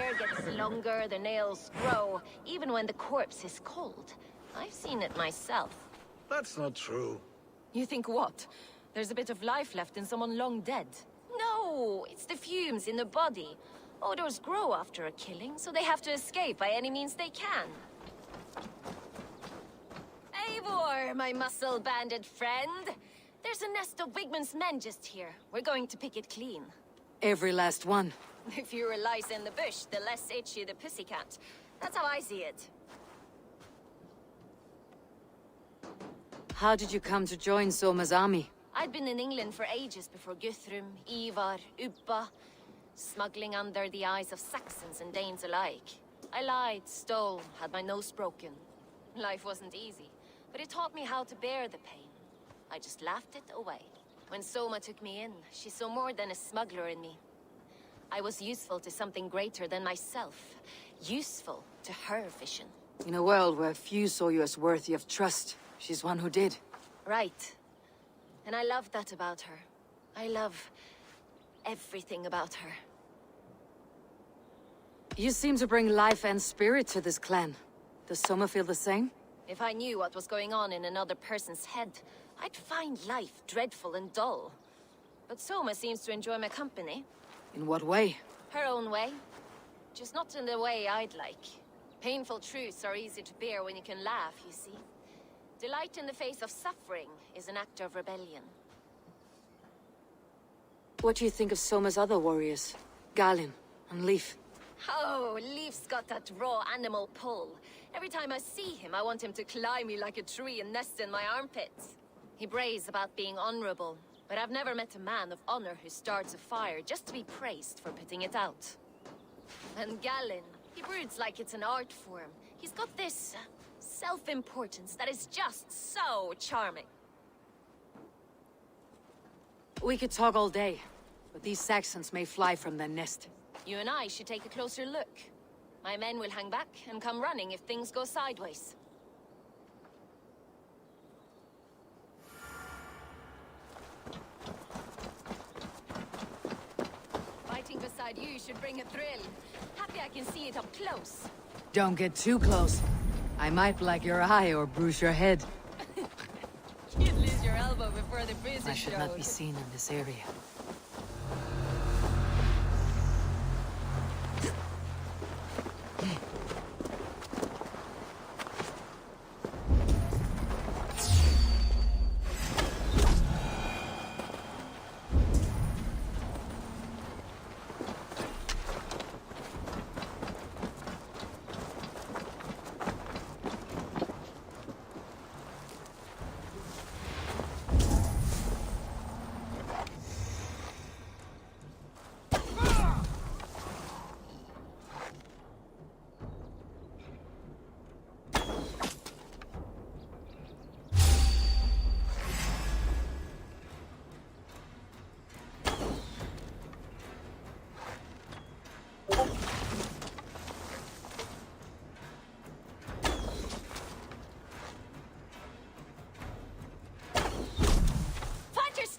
hair gets longer, the nails grow, even when the corpse is cold. I've seen it myself. That's not true. You think what? There's a bit of life left in someone long dead? No, it's the fumes in the body. Odors grow after a killing, so they have to escape by any means they can. Eivor, my muscle-banded friend. There's a nest of Wigman's men just here. We're going to pick it clean. Every last one. The fewer lice in the bush, the less itchy the pussycat. That's how I see it. How did you come to join Soma's army? I'd been in England for ages before Guthrum, Ivar, Ubba, smuggling under the eyes of Saxons and Danes alike. I lied, stole, had my nose broken. Life wasn't easy, but it taught me how to bear the pain. I just laughed it away. When Soma took me in, she saw more than a smuggler in me. I was useful to something greater than myself. Useful to her vision. In a world where few saw you as worthy of trust, she's one who did. Right. And I love that about her. I love everything about her. You seem to bring life and spirit to this clan. Does Soma feel the same? If I knew what was going on in another person's head, I'd find life dreadful and dull. But Soma seems to enjoy my company. In what way? Her own way. Just not in the way I'd like. Painful truths are easy to bear when you can laugh, you see. Delight in the face of suffering is an act of rebellion. What do you think of Soma's other warriors? Galin and Leaf? Oh, Leaf's got that raw animal pull. Every time I see him, I want him to climb me like a tree and nest in my armpits. He brays about being honorable, but I've never met a man of honor who starts a fire just to be praised for putting it out. And Galin, he broods like it's an art form. He's got this self-importance that is just so charming. We could talk all day, but these Saxons may fly from their nest. You and I should take a closer look. My men will hang back and come running if things go sideways. Fighting beside you should bring a thrill. Happy I can see it up close. Don't get too close. I might black your eye or bruise your head. You'd lose your elbow before the bruises I should not be seen in this area.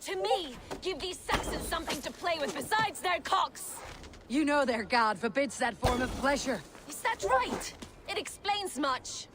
To me! Give these Saxons something to play with besides their cocks! You know their god forbids that form of pleasure. Is that right? It explains much.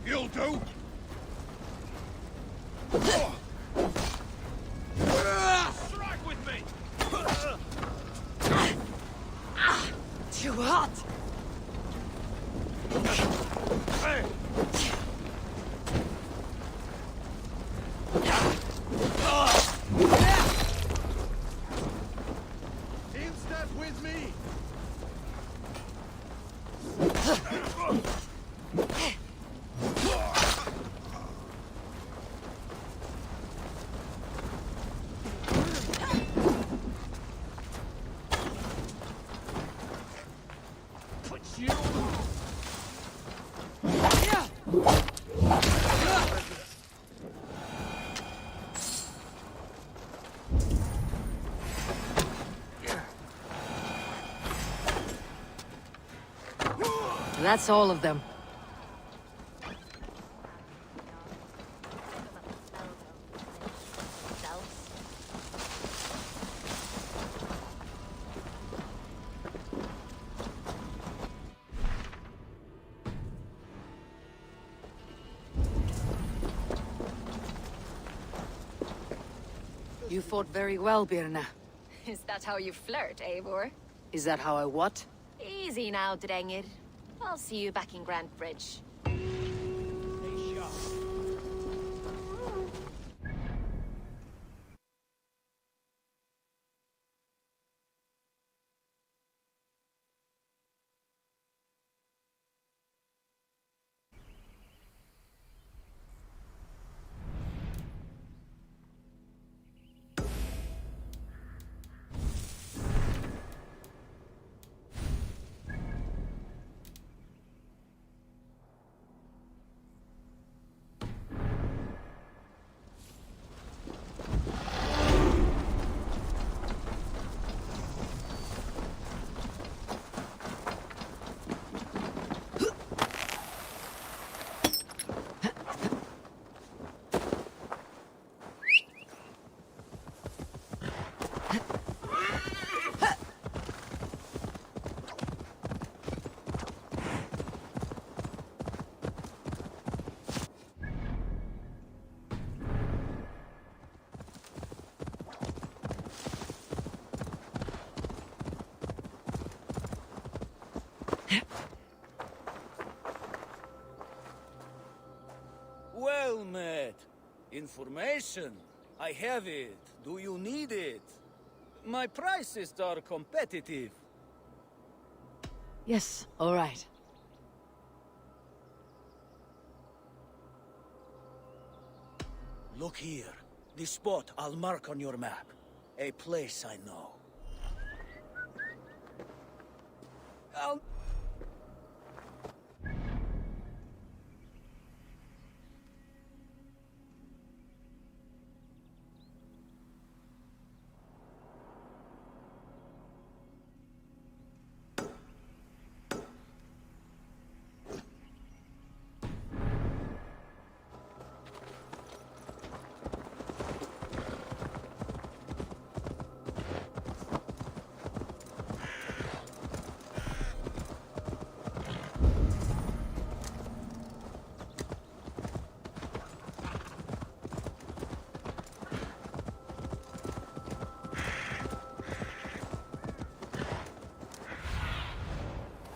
You'll do. Strike with me. Too hot! Hey. In step with me. Put you. That's all of them. You fought very well, Birna. Is that how you flirt, Eivor? Is that how I what? Easy now, Drengir. I'll see you back in Grand Bridge. Well met. Information. I have it. Do you need it? My prices are competitive. Yes, all right. Look here. This spot I'll mark on your map. A place I know. I'll...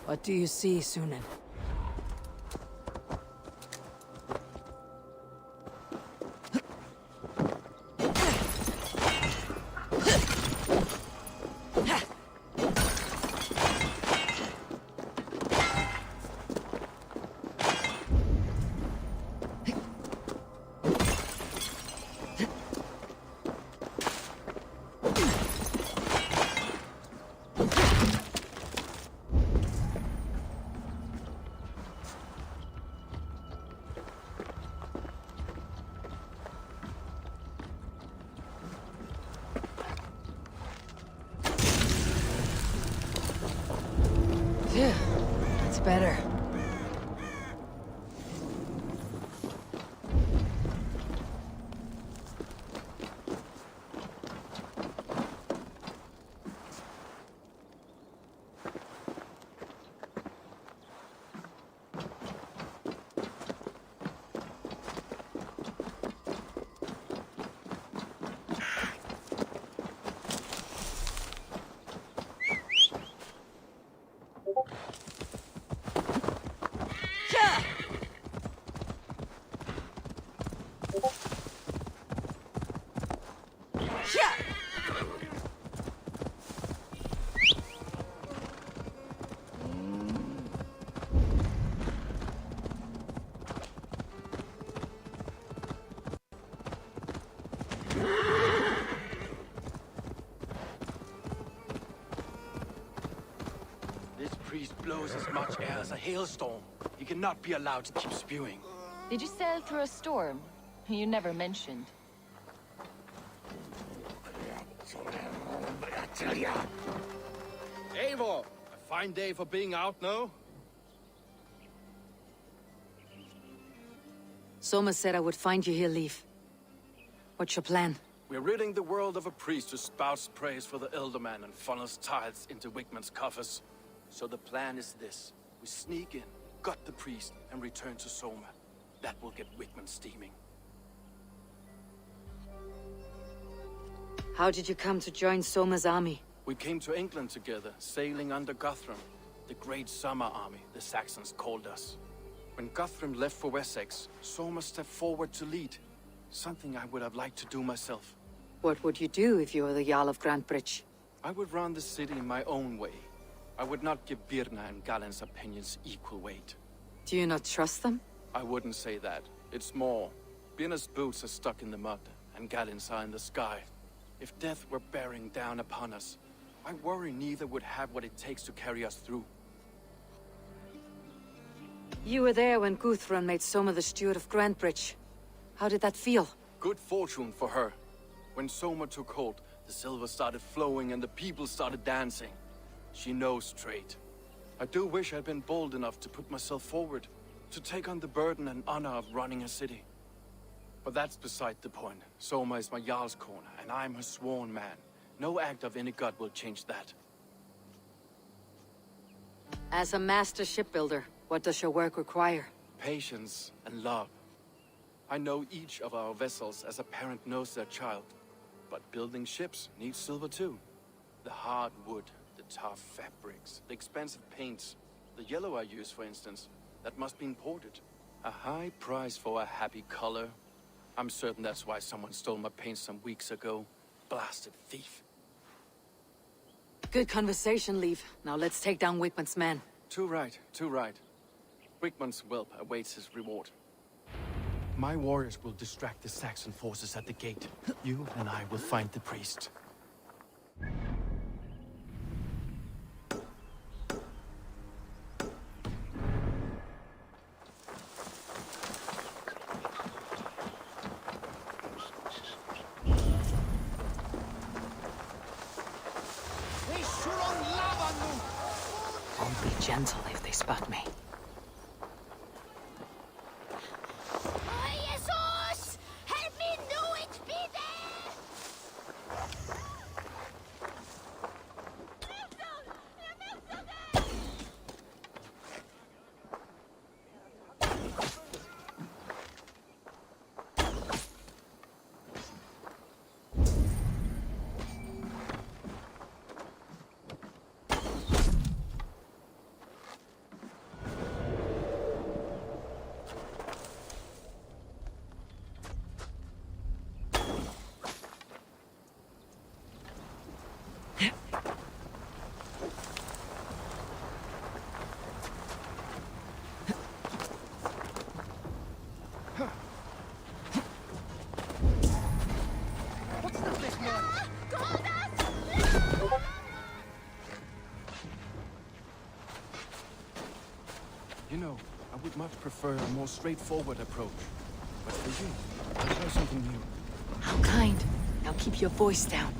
What do you see, Sunan? Phew, that's better. blows as much air as a hailstorm. He cannot be allowed to keep spewing. Did you sail through a storm? You never mentioned. I tell ya. Eivor, a fine day for being out, no? Soma said I would find you here, Leaf. What's your plan? We're ridding the world of a priest who spouts praise for the Elder Man and funnels tithes into Wickman's coffers. So the plan is this. We sneak in, gut the priest, and return to Soma. That will get Wickman steaming. How did you come to join Soma's army? We came to England together, sailing under Guthrum. The Great Summer Army, the Saxons called us. When Guthrum left for Wessex, Soma stepped forward to lead. Something I would have liked to do myself. What would you do if you were the Jarl of Grantebridge? I would run the city in my own way. I would not give Birna and Galen's opinions equal weight. Do you not trust them? I wouldn't say that. It's more. Birna's boots are stuck in the mud, and Galen's are in the sky. If death were bearing down upon us, I worry neither would have what it takes to carry us through. You were there when Guthrum made Soma the steward of Grantebridge. How did that feel? Good fortune for her. When Soma took hold, the silver started flowing and the people started dancing. She knows trade. I do wish I'd been bold enough to put myself forward, to take on the burden and honor of running a city. But that's beside the point. Soma is my Jarl's corner, and I'm her sworn man. No act of any god will change that. As a master shipbuilder, what does your work require? Patience and love. I know each of our vessels as a parent knows their child. But building ships needs silver too. The hard wood, the tough fabrics, the expensive paints. The yellow I use, for instance, that must be imported. A high price for a happy color. I'm certain that's why someone stole my paint some weeks ago. Blasted thief. Good conversation, Leaf. Now let's take down Wickman's men. Too right, too right. Wickman's whelp awaits his reward. My warriors will distract the Saxon forces at the gate. You and I will find the priest. I'll be gentle if they spot me. Jesus! Help me know it, Peter! You know, I would much prefer a more straightforward approach. But for you, I'll try something new. How kind. Now keep your voice down.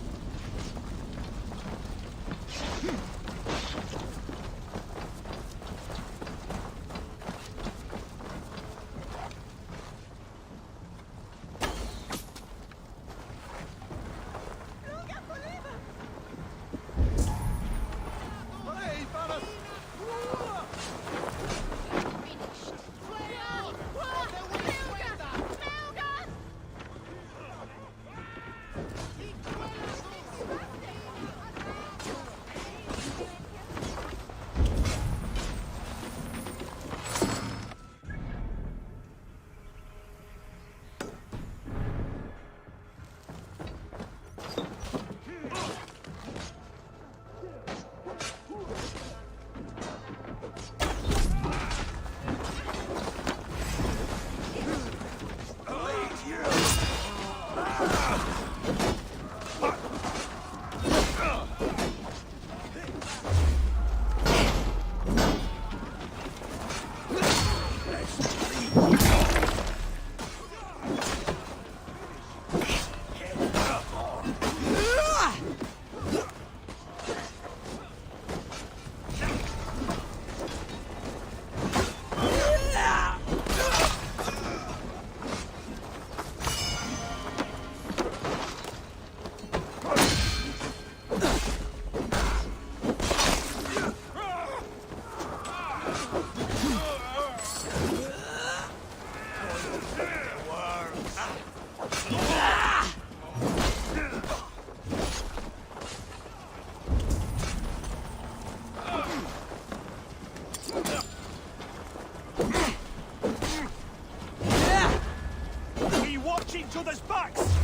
other's backs!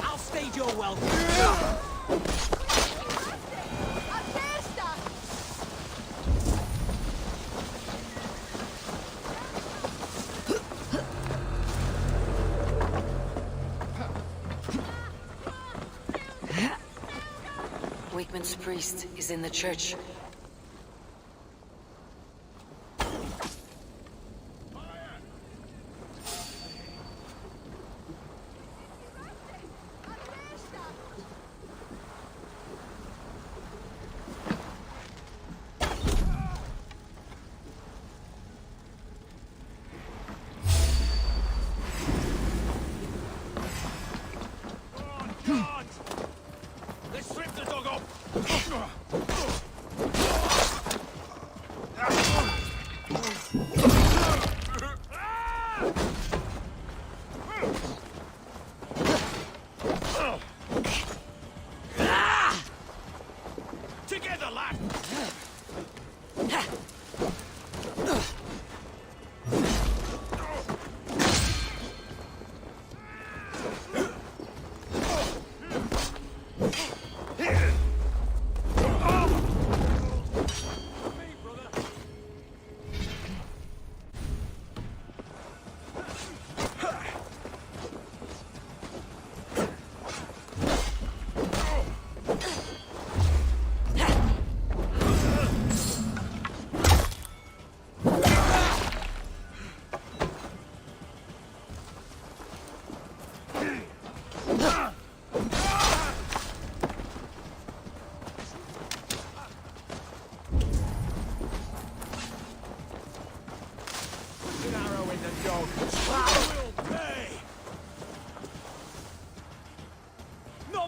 I'll stage your welcome. Wakeman's priest is in the church.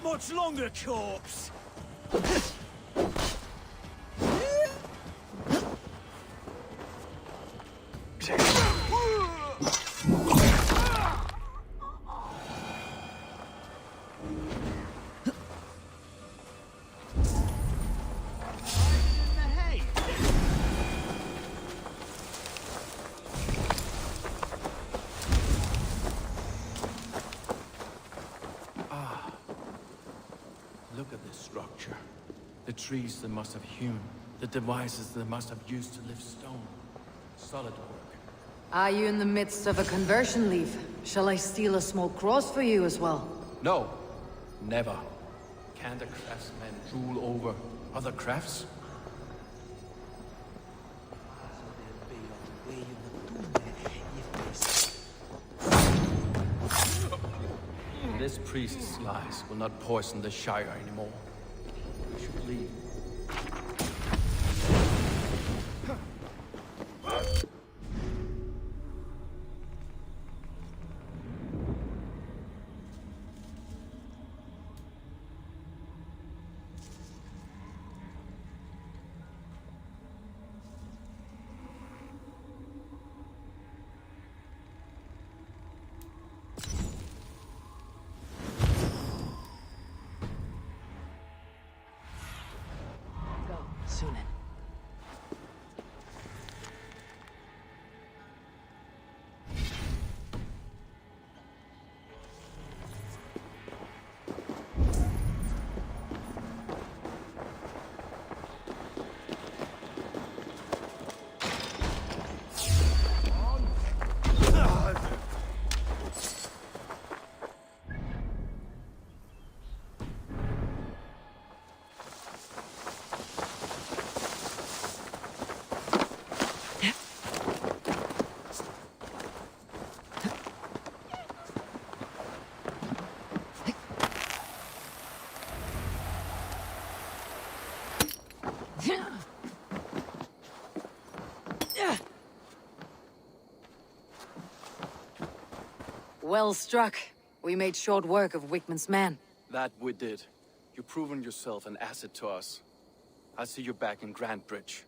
Much longer, corpse! The trees they must have hewn, the devices they must have used to lift stone. Solid work. Are you in the midst of a conversion leave? Shall I steal a small cross for you as well? No, never. Can the craftsman rule over other crafts? This priest's lies will not poison the Shire anymore. We should leave. Soon. Well struck. We made short work of Wickman's men. That we did. You've proven yourself an asset to us. I'll see you back in Grand Bridge.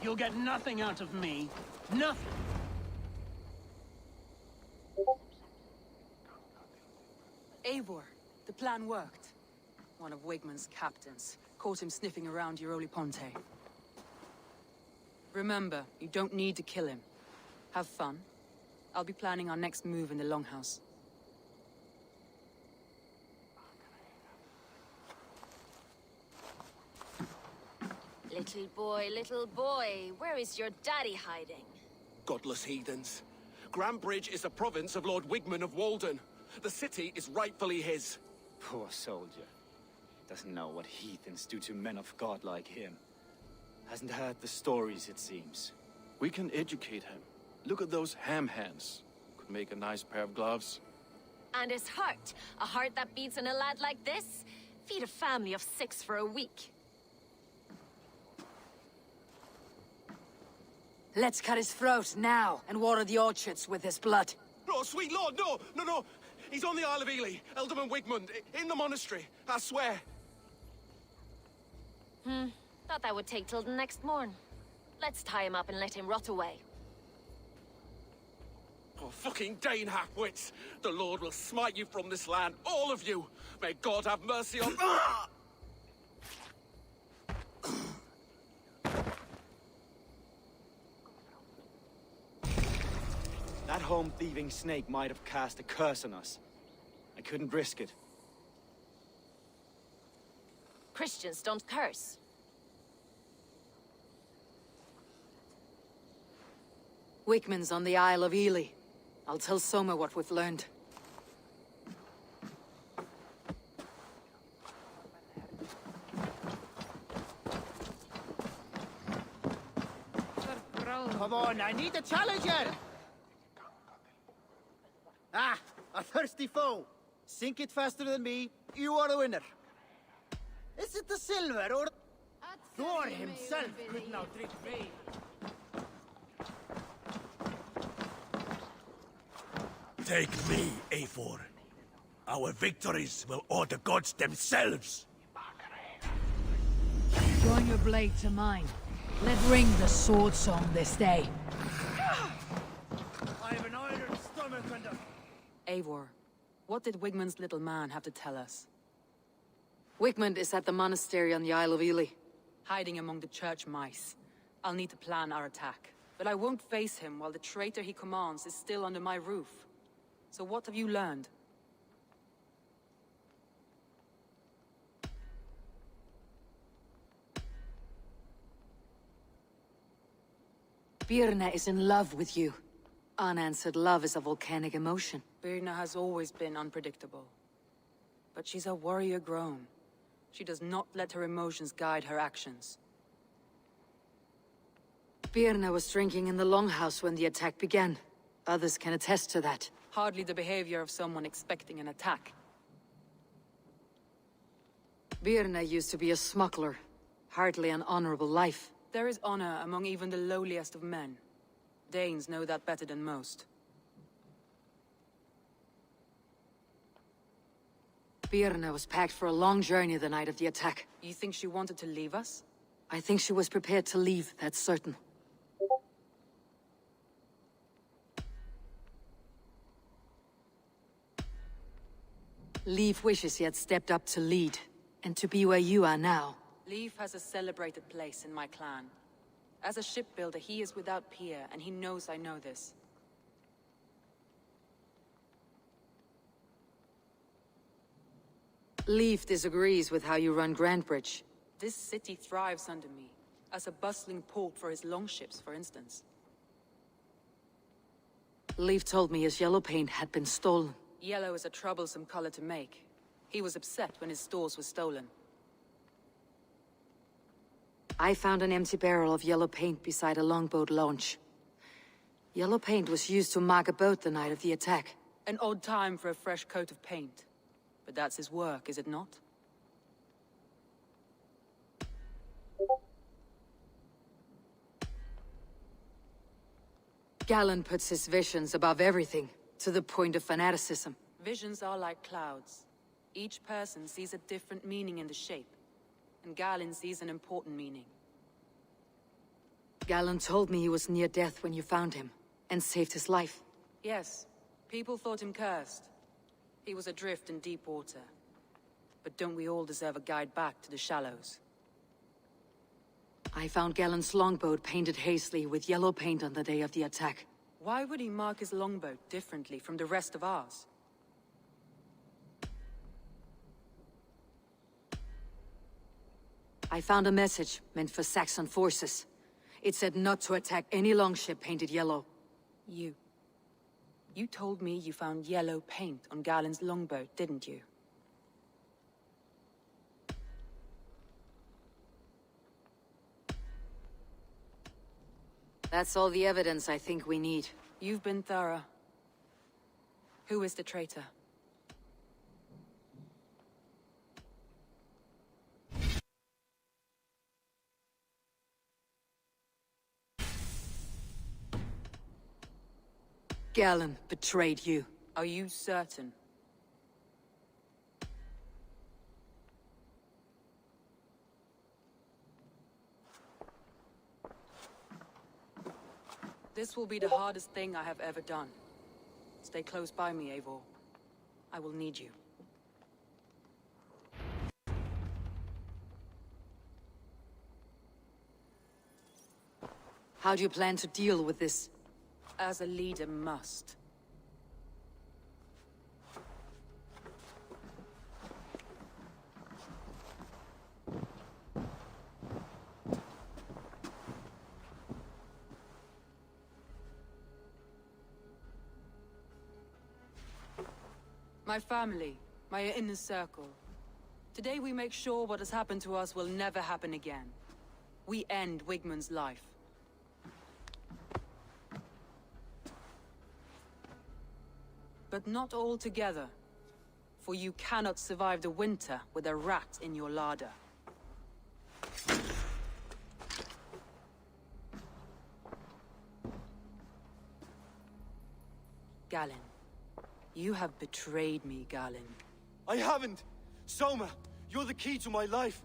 You'll get nothing out of me. Nothing. Eivor, the plan worked. One of Wigman's captains caught him sniffing around Euroli Ponte. Remember, you don't need to kill him. Have fun. I'll be planning our next move in the Longhouse. Little boy, where is your daddy hiding? Godless heathens. Grand Bridge is a province of Lord Wigman of Walden. The city is rightfully his. Poor soldier. Doesn't know what heathens do to men of God like him. Hasn't heard the stories, it seems. We can educate him. Look at those ham hands. Could make a nice pair of gloves. And his heart. A heart that beats in a lad like this. Feed a family of 6 for a week. Let's cut his throat now and water the orchards with his blood. Oh, sweet lord, no, no, no. He's on the Isle of Ely, Ealdorman Wigmund, in the monastery, I swear. Thought that would take till the next morn. Let's tie him up and let him rot away. Oh, fucking Dane half-wits. The Lord will smite you from this land, all of you. May God have mercy on... That home-thieving snake might have cast a curse on us. I couldn't risk it. Christians don't curse. Wigmund's on the Isle of Ely. I'll tell Soma what we've learned. Come on, I need a challenger! Ah, a thirsty foe. Sink it faster than me, you are the winner. Is it the silver or... Thor himself could not drink rain. Take me, Eivor. Our victories will awe the gods themselves. Join your blade to mine. Let's ring the sword song this day. I have an iron stomach and a... Eivor, what did Wigmund's little man have to tell us? Wigmund is at the monastery on the Isle of Ely, hiding among the church mice. I'll need to plan our attack. But I won't face him while the traitor he commands is still under my roof. So what have you learned? Birna is in love with you. Unanswered love is a volcanic emotion. Birna has always been unpredictable. But she's a warrior grown. She does not let her emotions guide her actions. Birna was drinking in the longhouse when the attack began. Others can attest to that. Hardly the behavior of someone expecting an attack. Birna used to be a smuggler. Hardly an honorable life. There is honor among even the lowliest of men. Danes know that better than most. Birna was packed for a long journey the night of the attack. You think she wanted to leave us? I think she was prepared to leave, that's certain. Leif wishes he had stepped up to lead, and to be where you are now. Leif has a celebrated place in my clan. As a shipbuilder, he is without peer, and he knows I know this. Leif disagrees with how you run Grantbridge. This city thrives under me, as a bustling port for his longships, for instance. Leif told me his yellow paint had been stolen. Yellow is a troublesome color to make. He was upset when his stores were stolen. I found an empty barrel of yellow paint beside a longboat launch. Yellow paint was used to mark a boat the night of the attack. An odd time for a fresh coat of paint. But that's his work, is it not? Galen puts his visions above everything, to the point of fanaticism. Visions are like clouds. Each person sees a different meaning in the shape, and Galen sees an important meaning. Galen told me he was near death when you found him, and saved his life. Yes, people thought him cursed. He was adrift in deep water. But don't we all deserve a guide back to the shallows? I found Galen's longboat painted hazily with yellow paint on the day of the attack. Why would he mark his longboat differently from the rest of ours? I found a message meant for Saxon forces. It said not to attack any longship painted yellow. You told me you found yellow paint on Galen's longboat, didn't you? That's all the evidence I think we need. You've been thorough. Who is the traitor? Galen betrayed you. Are you certain? This will be the hardest thing I have ever done. Stay close by me, Eivor. I will need you. How do you plan to deal with this? As a leader must. My family, my inner circle. Today we make sure what has happened to us will never happen again. We end Wigmund's life. But not all together. For you cannot survive the winter with a rat in your larder. Galen. You have betrayed me, Galen. I haven't! Soma, you're the key to my life.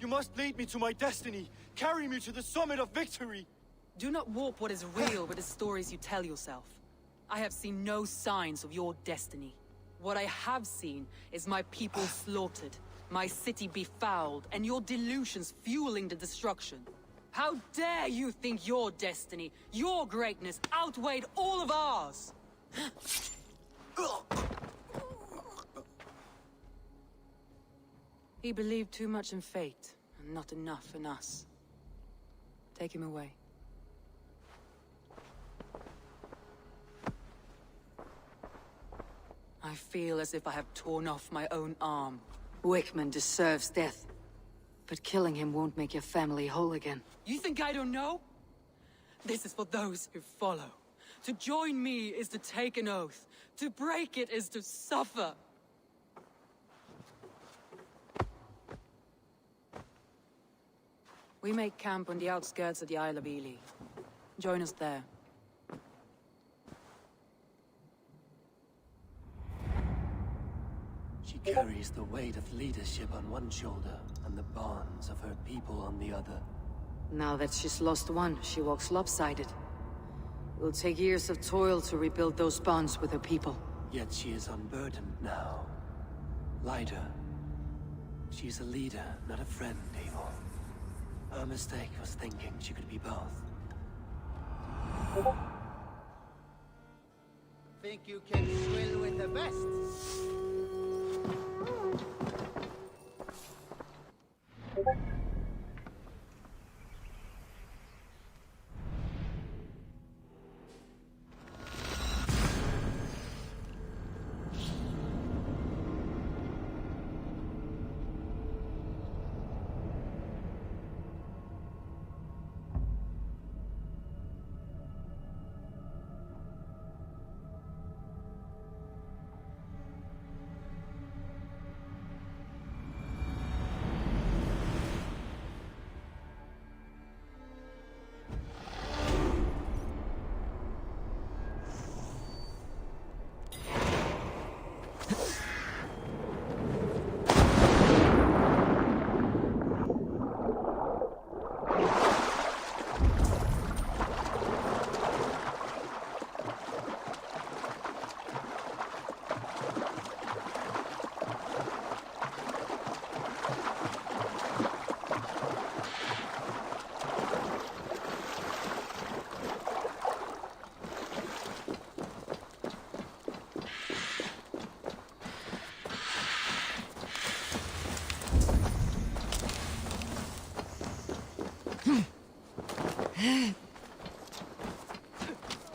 You must lead me to my destiny. Carry me to the summit of victory. Do not warp what is real with the stories you tell yourself. I have seen no signs of your destiny. What I have seen is my people slaughtered, my city befouled, and your delusions fueling the destruction. How dare you think your destiny, your greatness, outweighed all of ours? He believed too much in fate, and not enough in us. Take him away. I feel as if I have torn off my own arm. Wigmund deserves death. But killing him won't make your family whole again. You think I don't know? This is for those who follow. To join me is to take an oath. To break it is to suffer. We make camp on the outskirts of the Isle of Ely. Join us there. She carries the weight of leadership on one shoulder and the bonds of her people on the other. Now that she's lost one, she walks lopsided. It will take years of toil to rebuild those bonds with her people. Yet she is unburdened now. Lighter. She's a leader, not a friend, Eivor. Her mistake was thinking she could be both. Think you can swill with the best?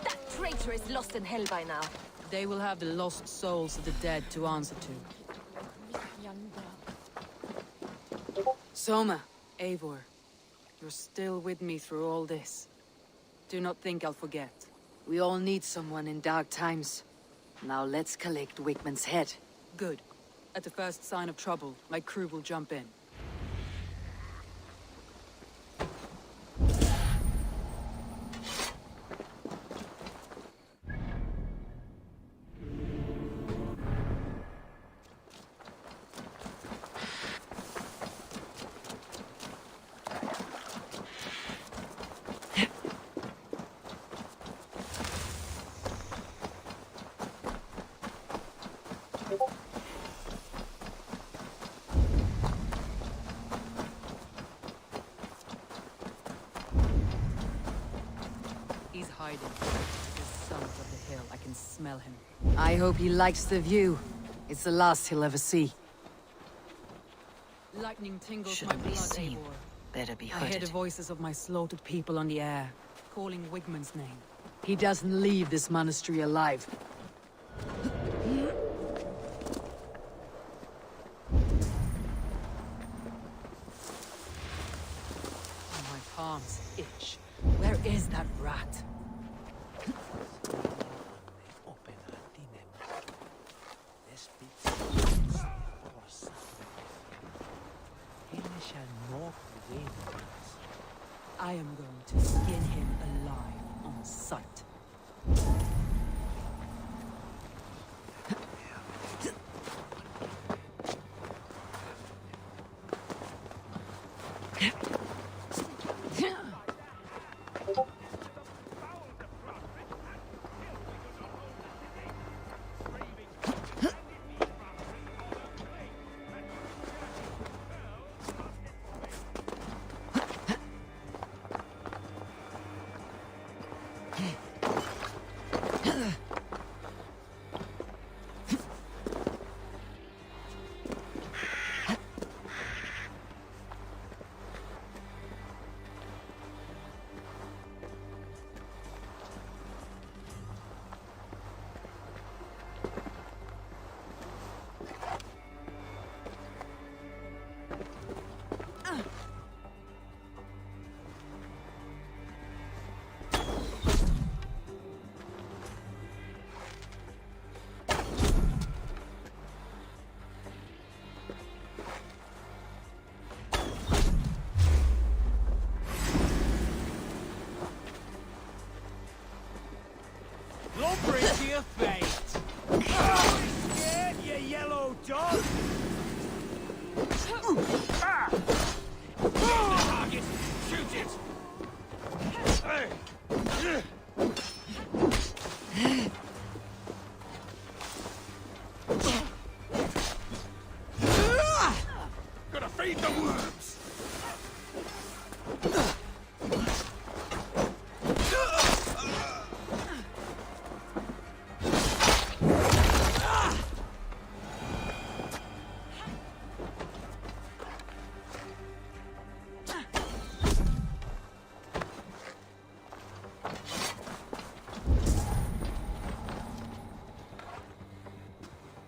That traitor is lost in hell by now. They will have the lost souls of the dead to answer to. Soma. Eivor, you're still with me through all this. Do not think I'll forget. We all need someone in dark times. Now let's collect Wigman's head. Good. At the first sign of trouble, my crew will jump in. He's hiding. The summit of the hill. I can smell him. I hope he likes the view. It's the last he'll ever see. Lightning tingles Shouldn't my be blood, seen. Eivor. Better be I hear the hooded. voices of my slaughtered people on the air, calling Wigman's name. He doesn't leave this monastery alive. My palms itch. Where is that rat? I am going to skin him alive on sight. Don't bring to your fate! Oh, scared, you yellow dog! Target! Shoot it! Gotta feed the worms!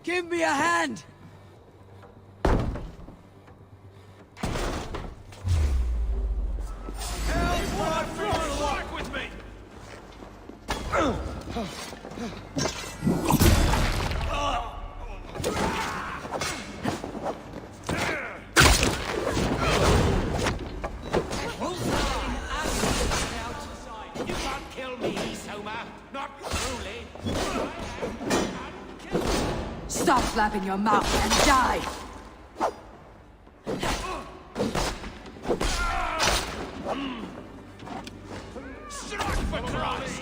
Give me a hand! Strike with me! You can't kill me, Soma! Not truly! Stop flapping your mouth and die! Strike for Christ!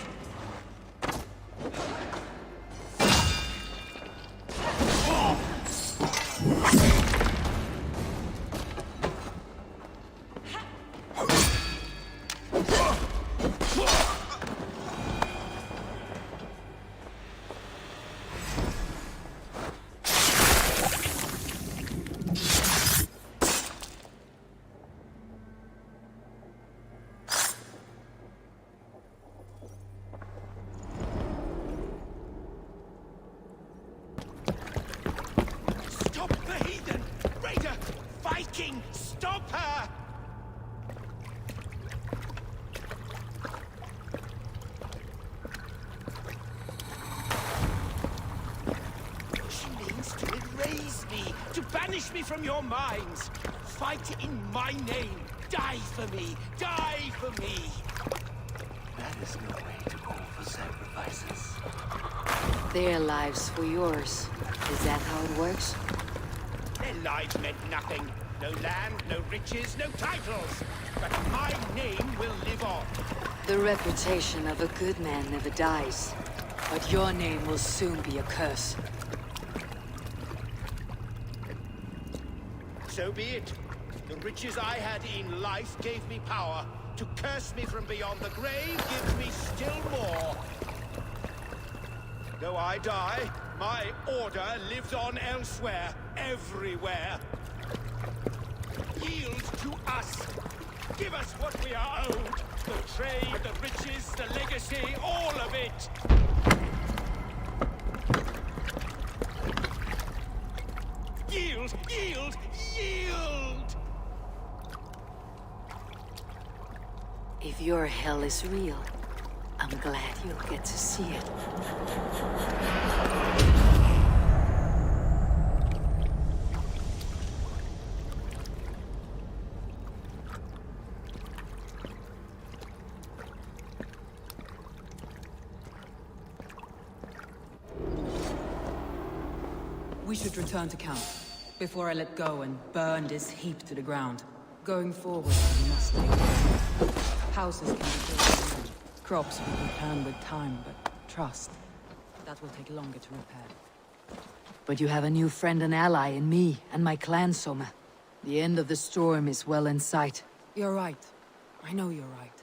me from your minds! Fight in my name! Die for me! Die for me! That is no way to call for sacrifices. Their lives for yours. Is that how it works? Their lives meant nothing. No land, no riches, no titles. But my name will live on. The reputation of a good man never dies. But your name will soon be a curse. So be it. The riches I had in life gave me power. To curse me from beyond the grave gives me still more. Though I die, my order lives on elsewhere, everywhere. Yield to us. Give us what we are owed. The trade, the riches, the legacy, all of it. Yield, yield, yield! If your hell is real, I'm glad you'll get to see it. We should return to camp, before I let go and burn this heap to the ground. Going forward, we must stay patient. Houses can be built, crops we can plant with time, but trust, that will take longer to repair. But you have a new friend and ally in me and my clan, Soma. The end of the storm is well in sight. You're right. I know you're right.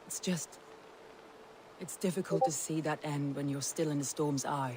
It's just... it's difficult to see that end when you're still in the storm's eye.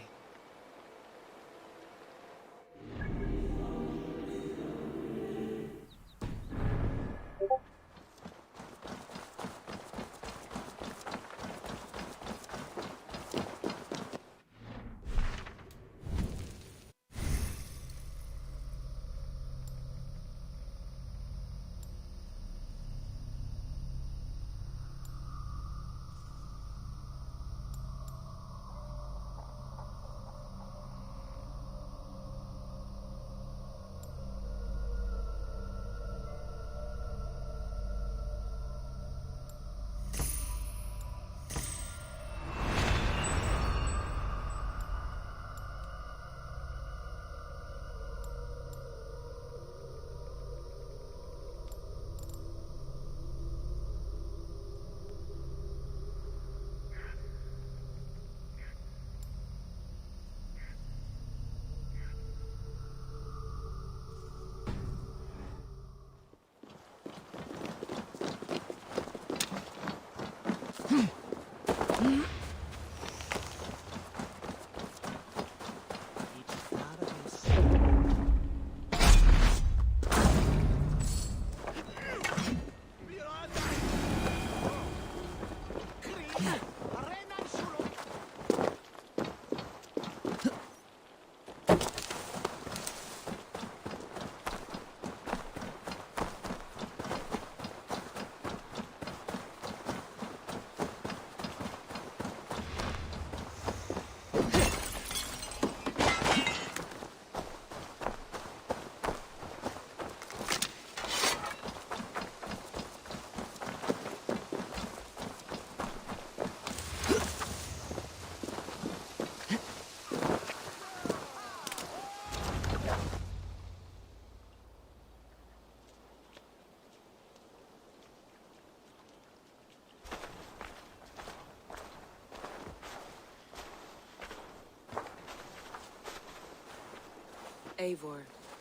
Eivor,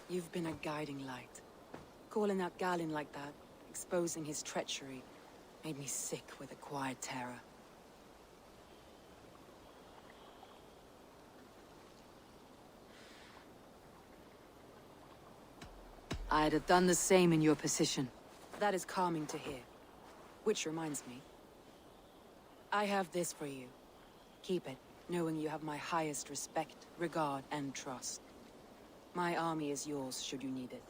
you've been a guiding light. Calling out Galinn like that, exposing his treachery, made me sick with a quiet terror. I'd have done the same in your position. That is calming to hear. Which reminds me. I have this for you. Keep it, knowing you have my highest respect, regard, and trust. My army is yours, should you need it.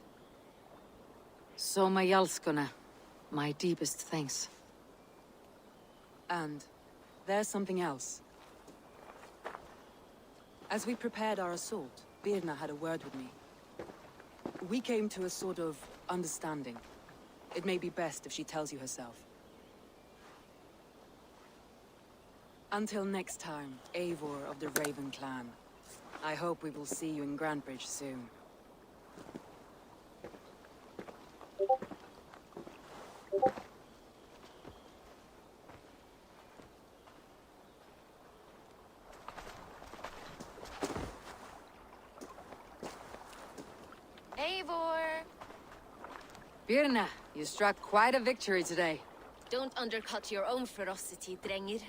Soma Jalskona, my deepest thanks. And there's something else. As we prepared our assault, Birna had a word with me. We came to a sort of understanding. It may be best if she tells you herself. Until next time, Eivor of the Raven clan. I hope we will see you in Grantebridge soon. Eivor! Birna, you struck quite a victory today. Don't undercut your own ferocity, Drengir.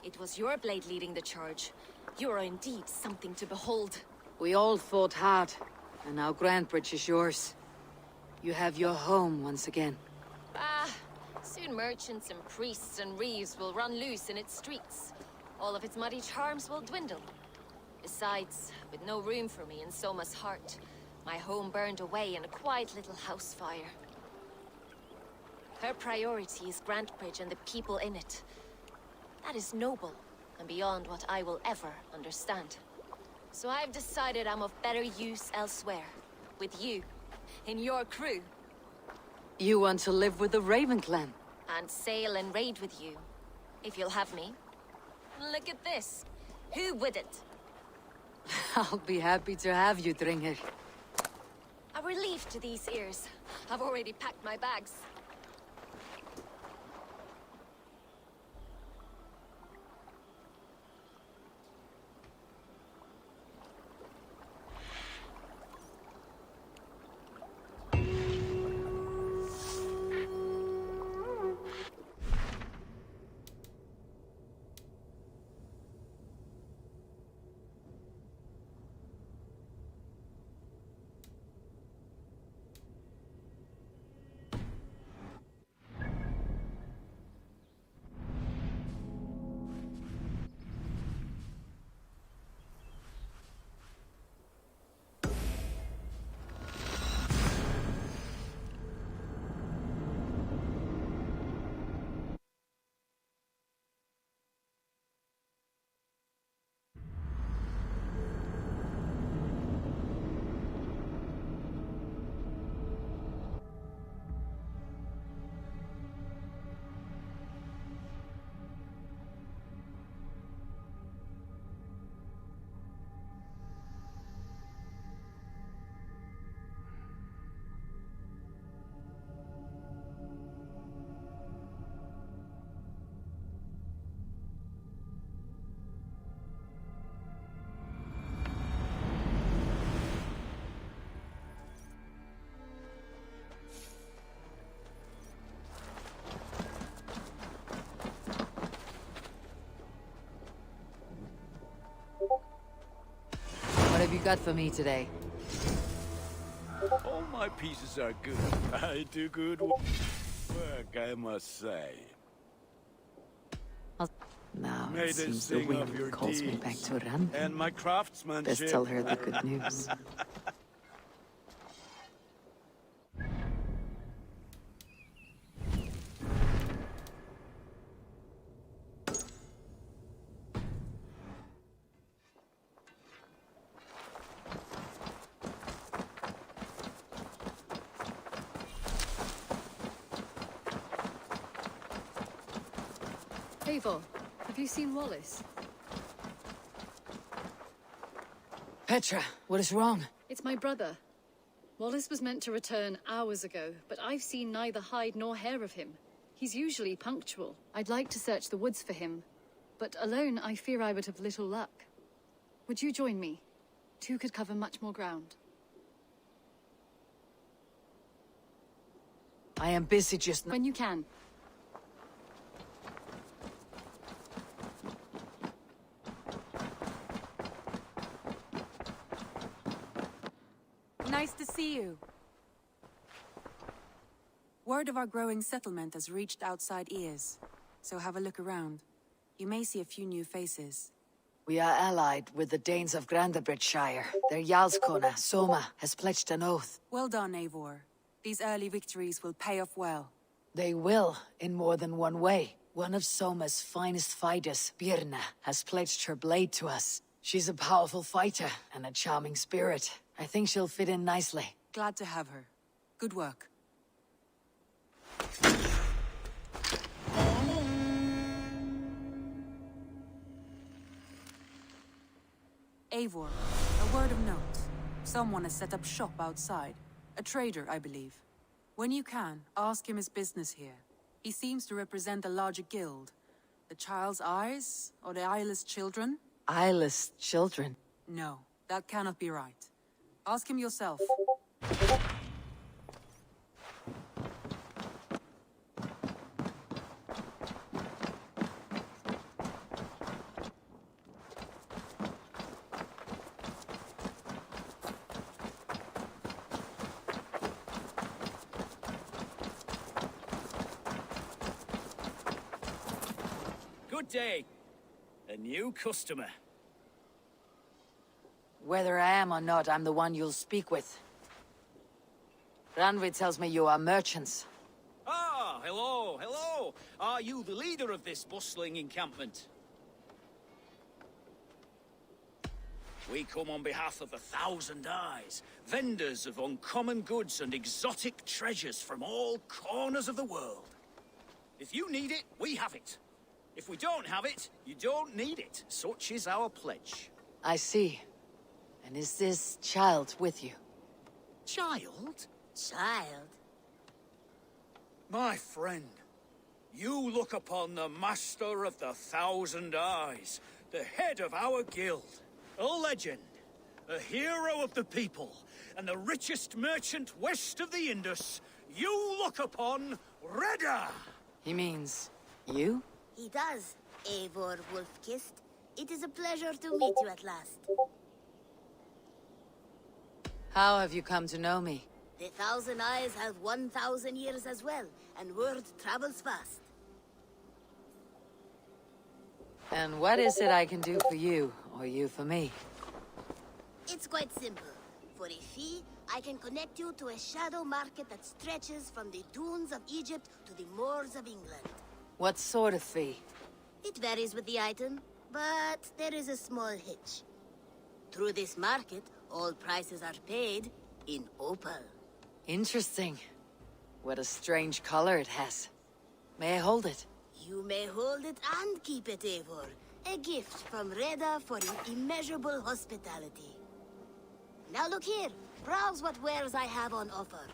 It was your blade leading the charge. You are indeed something to behold. We all fought hard, and now Grantebridge is yours. You have your home once again. Soon merchants and priests and reeves will run loose in its streets. All of its muddy charms will dwindle. Besides, with no room for me in Soma's heart, my home burned away in a quiet little house fire. Her priority is Grantebridge and the people in it. That is noble, and beyond what I will ever understand. So I've decided I'm of better use elsewhere. With you. In your crew. You want to live with the Raven clan? And sail and raid with you. If you'll have me. Look at this. Who wouldn't? I'll be happy to have you, Drengir. A relief to these ears. I've already packed my bags. What have you got for me today? All my pieces are good. I do good work, I must say. Now May it the seems the sing of your wind calls me deeds back to Ran. and my craftsmanship. Best tell her the good news. Eivor, have you seen Wallace? Petra, what is wrong? It's my brother. Wallace was meant to return hours ago, but I've seen neither hide nor hair of him. He's usually punctual. I'd like to search the woods for him, but alone I fear I would have little luck. Would you join me? Two could cover much more ground. I am busy just now. When you can. Nice to see you. Word of our growing settlement has reached outside ears, so have a look around. You may see a few new faces. We are allied with the Danes of Grantebridgeshire. Their Jarlskona, Soma, has pledged an oath. Well done, Eivor. These early victories will pay off well. They will, in more than one way. One of Soma's finest fighters, Birna, has pledged her blade to us. She's a powerful fighter and a charming spirit. I think she'll fit in nicely. Glad to have her. Good work. Eivor, a word of note. Someone has set up shop outside. A trader, I believe. When you can, ask him his business here. He seems to represent a larger guild. The Child's Eyes, or the Eyeless Children? Eyeless children? No, that cannot be right. Ask him yourself. Good day. A new customer. Whether I am or not, I'm the one you'll speak with. Randvi tells me you are merchants. Ah, hello, hello. Are you the leader of this bustling encampment? We come on behalf of 1,000 Eyes, vendors of uncommon goods and exotic treasures from all corners of the world. If you need it, we have it. If we don't have it, you don't need it. Such is our pledge. I see. And is this child with you? Child? Child? My friend, you look upon the master of the 1,000 Eyes, the head of our guild, a legend, a hero of the people, and the richest merchant west of the Indus. You look upon Reda! He means you? He does, Eivor Wolf-Kissed. It is a pleasure to meet you at last. How have you come to know me? The 1,000 Eyes have 1,000 years as well, and word travels fast. And what is it I can do for you, or you for me? It's quite simple. For a fee, I can connect you to a shadow market that stretches from the dunes of Egypt to the moors of England. What sort of fee? It varies with the item, but there is a small hitch. Through this market, all prices are paid in opal. Interesting. What a strange color it has. May I hold it? You may hold it and keep it, Eivor. A gift from Reda for your immeasurable hospitality. Now look here. Browse what wares I have on offer.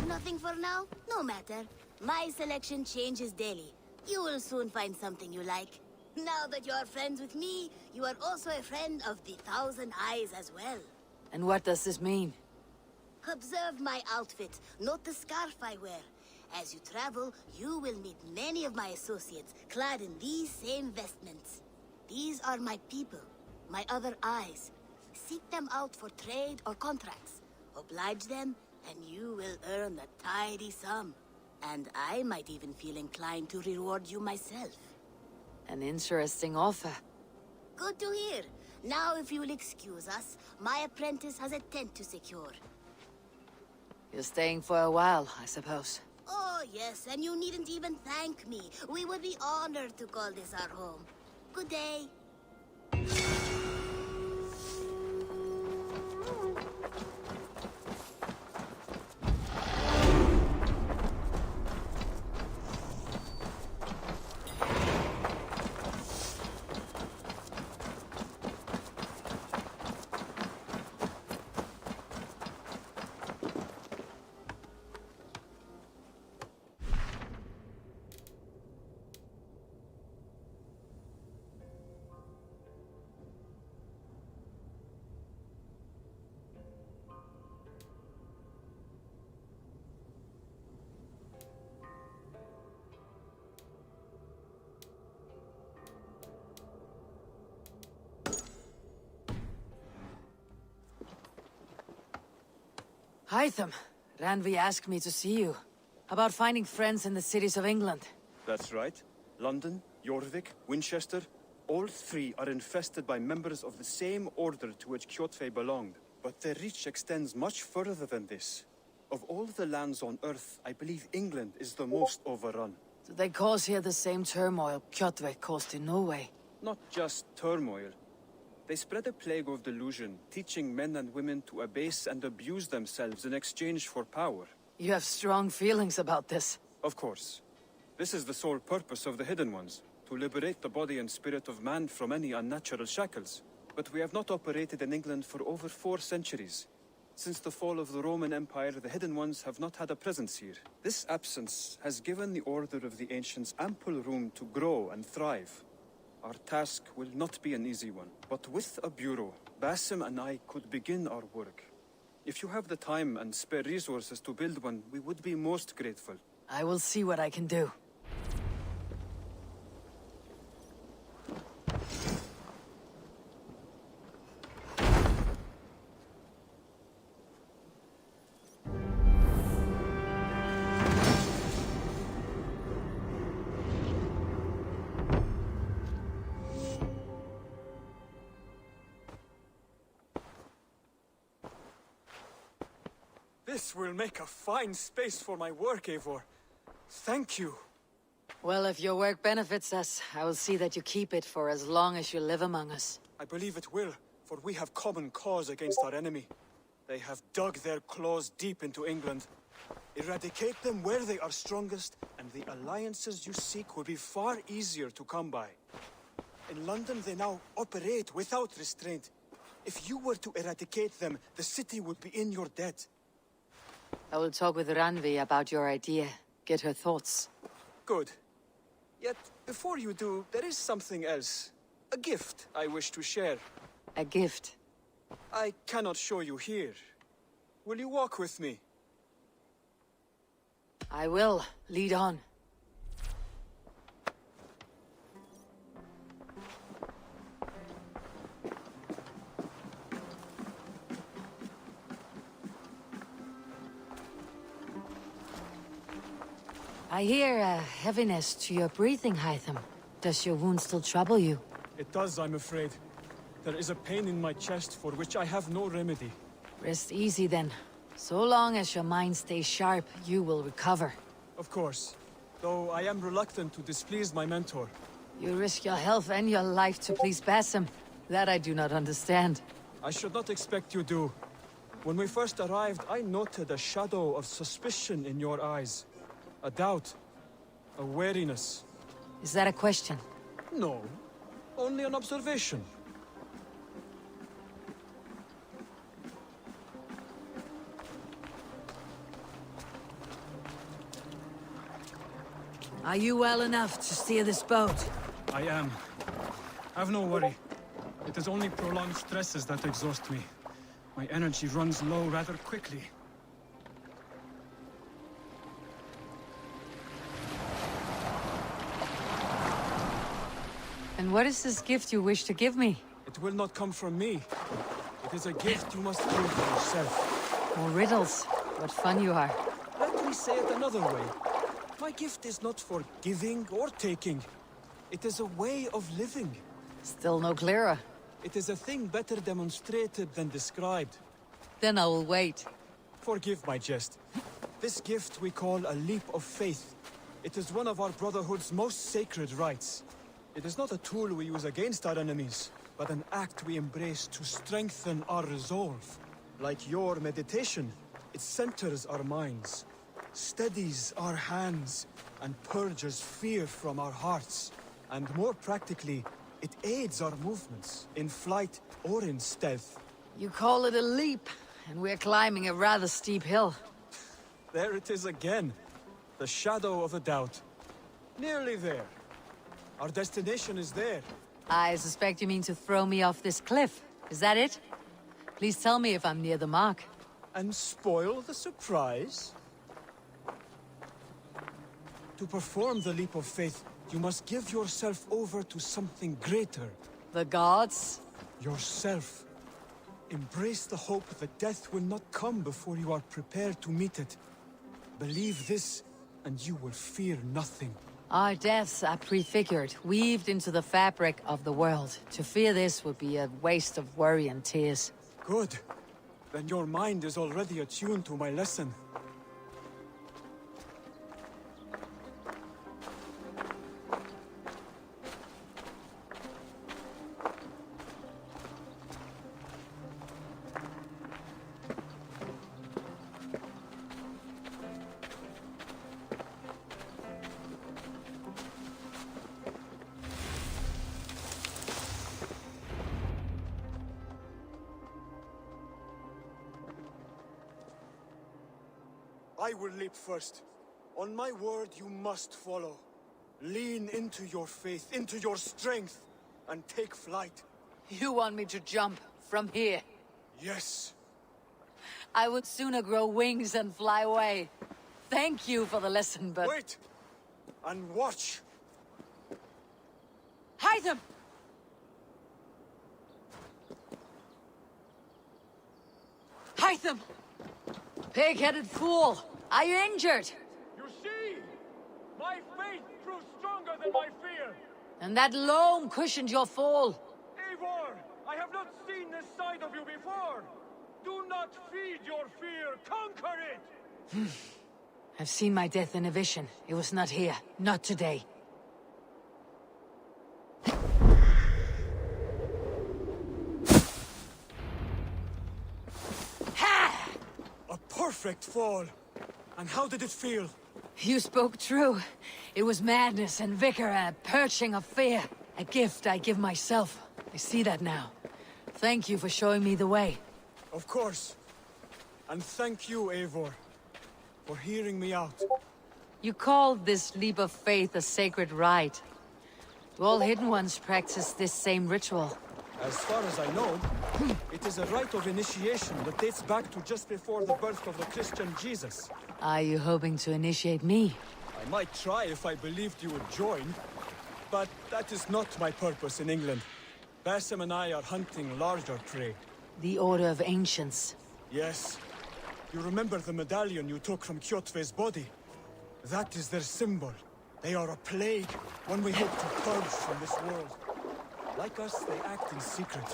Nothing for now? No matter. My selection changes daily. You will soon find something you like. Now that you are friends with me, you are also a friend of the 1,000 Eyes as well. And what does this mean? Observe my outfit, note the scarf I wear. As you travel, you will meet many of my associates, clad in these same vestments. These are my people, my other eyes. Seek them out for trade or contracts. Oblige them, and you will earn a tidy sum. And I might even feel inclined to reward you myself. An interesting offer. Good to hear. Now, if you will excuse us, my apprentice has a tent to secure. You're staying for a while, I suppose. Oh, yes, and you needn't even thank me. We would be honored to call this our home. Good day. Hytham, Randvi asked me to see you. About finding friends in the cities of England. That's right. London, Jorvik, Winchester. All three are infested by members of the same order to which Kjotve belonged, but their reach extends much further than this. Of all the lands on Earth, I believe England is the most overrun. Do they cause here the same turmoil Kjotve caused in Norway? Not just turmoil. They spread a plague of delusion, teaching men and women to abase and abuse themselves in exchange for power. You have strong feelings about this. Of course. This is the sole purpose of the Hidden Ones, to liberate the body and spirit of man from any unnatural shackles. But we have not operated in England for over 4 centuries. Since the fall of the Roman Empire, the Hidden Ones have not had a presence here. This absence has given the Order of the Ancients ample room to grow and thrive. Our task will not be an easy one, but with a bureau, Basim and I could begin our work. If you have the time and spare resources to build one, we would be most grateful. I will see what I can do. This will make a fine space for my work, Eivor. Thank you. Well, if your work benefits us, I will see that you keep it for as long as you live among us. I believe it will, for we have common cause against our enemy. They have dug their claws deep into England. Eradicate them where they are strongest, and the alliances you seek will be far easier to come by. In London, they now operate without restraint. If you were to eradicate them, the city would be in your debt. I will talk with Ranvi about your idea. Get her thoughts. Good. Yet, before you do, there is something else. A gift I wish to share. A gift? I cannot show you here. Will you walk with me? I will. Lead on. I hear a heaviness to your breathing, Hytham. Does your wound still trouble you? It does, I'm afraid. There is a pain in my chest for which I have no remedy. Rest easy then. So long as your mind stays sharp, you will recover. Of course. Though I am reluctant to displease my mentor. You risk your health and your life to please Basim. That I do not understand. I should not expect you do. When we first arrived, I noted a shadow of suspicion in your eyes. A doubt. A wariness. Is that a question? No. Only an observation. Are you well enough to steer this boat? I am. Have no worry. It is only prolonged stresses that exhaust me. My energy runs low rather quickly. And what is this gift you wish to give me? It will not come from me. It is a gift you must give yourself. More riddles. What fun you are. Let me say it another way. My gift is not for giving or taking. It is a way of living. Still no clearer. It is a thing better demonstrated than described. Then I will wait. Forgive my jest. This gift we call a leap of faith. It is one of our Brotherhood's most sacred rites. It is not a tool we use against our enemies, but an act we embrace to strengthen our resolve. Like your meditation, it centers our minds, steadies our hands, and purges fear from our hearts. And more practically, it aids our movements, in flight or in stealth. You call it a leap, and we're climbing a rather steep hill. There it is again. The shadow of a doubt. Nearly there. Our destination is there. I suspect you mean to throw me off this cliff. Is that it? Please tell me if I'm near the mark. And spoil the surprise? To perform the leap of faith, you must give yourself over to something greater. The gods? Yourself. Embrace the hope that death will not come before you are prepared to meet it. Believe this, and you will fear nothing. Our deaths are prefigured, weaved into the fabric of the world. To fear this would be a waste of worry and tears. Good. Then your mind is already attuned to my lesson. I will leap first. On my word, you must follow. Lean into your faith, into your strength, and take flight. You want me to jump from here? Yes. I would sooner grow wings and fly away. Thank you for the lesson, but... Wait! And watch! Hide them! Hide them! Pig-headed fool! Are you injured? You see? My faith proved stronger than my fear! And that loam cushioned your fall. Eivor! I have not seen this side of you before! Do not feed your fear! Conquer it! I've seen my death in a vision. It was not here. Not today. A perfect fall! And how did it feel? You spoke true. It was madness and vigor, a purging of fear. A gift I give myself. I see that now. Thank you for showing me the way. Of course. And thank you, Eivor, for hearing me out. You called this leap of faith a sacred rite. Do all Hidden Ones practice this same ritual? As far as I know, it is a rite of initiation that dates back to just before the birth of the Christian Jesus. Are you hoping to initiate me? I might try if I believed you would join, but that is not my purpose in England. Basim and I are hunting larger prey. The Order of Ancients. Yes. You remember the medallion you took from Kjotve's body? That is their symbol. They are a plague, one we hope to purge from this world. Like us, they act in secret.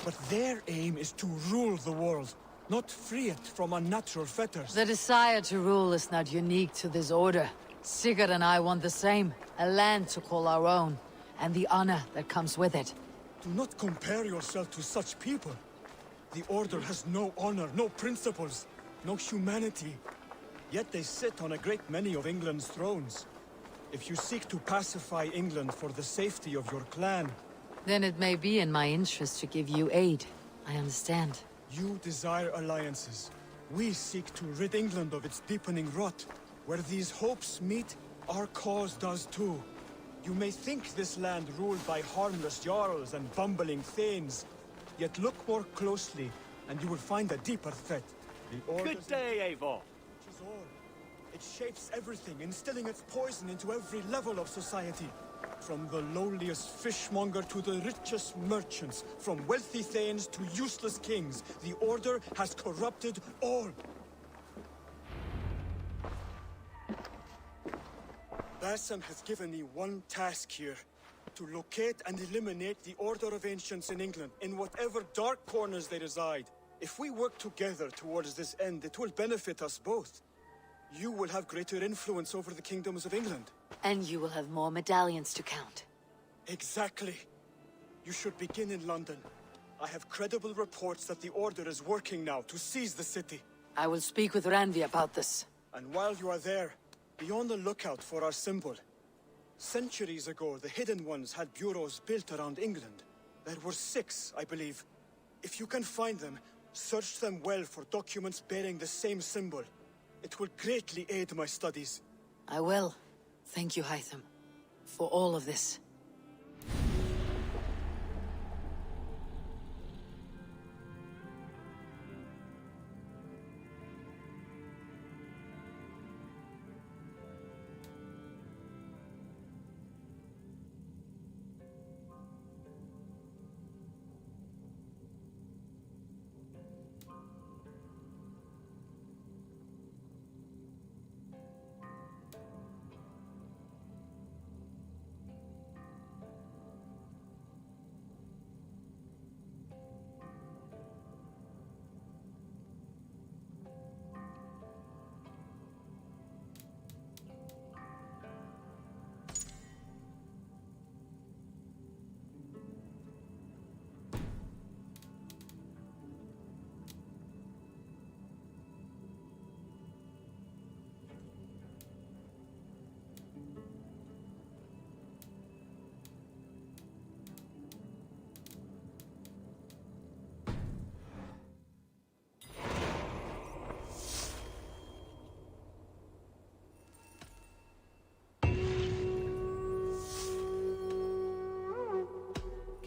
But their aim is to rule the world, not free it from unnatural fetters. The desire to rule is not unique to this order. Sigurd and I want the same. A land to call our own, and the honor that comes with it. Do not compare yourself to such people. The Order has no honor, no principles, no humanity. Yet they sit on a great many of England's thrones. If you seek to pacify England for the safety of your clan... Then it may be in my interest to give you aid. I understand. You desire alliances. We seek to rid England of its deepening rot. Where these hopes meet, our cause does too. You may think this land ruled by harmless jarls and bumbling thanes. Yet look more closely, and you will find a deeper threat. Good day, Eivor. Which is all. It shapes everything, instilling its poison into every level of society. From the lowliest fishmonger to the richest merchants, from wealthy thanes to useless kings, the Order has corrupted all. Basim has given me one task here. To locate and eliminate the Order of Ancients in England, in whatever dark corners they reside. If we work together towards this end, it will benefit us both. You will have greater influence over the kingdoms of England. And you will have more medallions to count. Exactly. You should begin in London. I have credible reports that the Order is working now to seize the city. I will speak with Randvi about this. And while you are there, be on the lookout for our symbol. Centuries ago, the Hidden Ones had bureaus built around England. There were 6, I believe. If you can find them, search them well for documents bearing the same symbol. It will greatly aid my studies. I will. Thank you, Hytham, for all of this.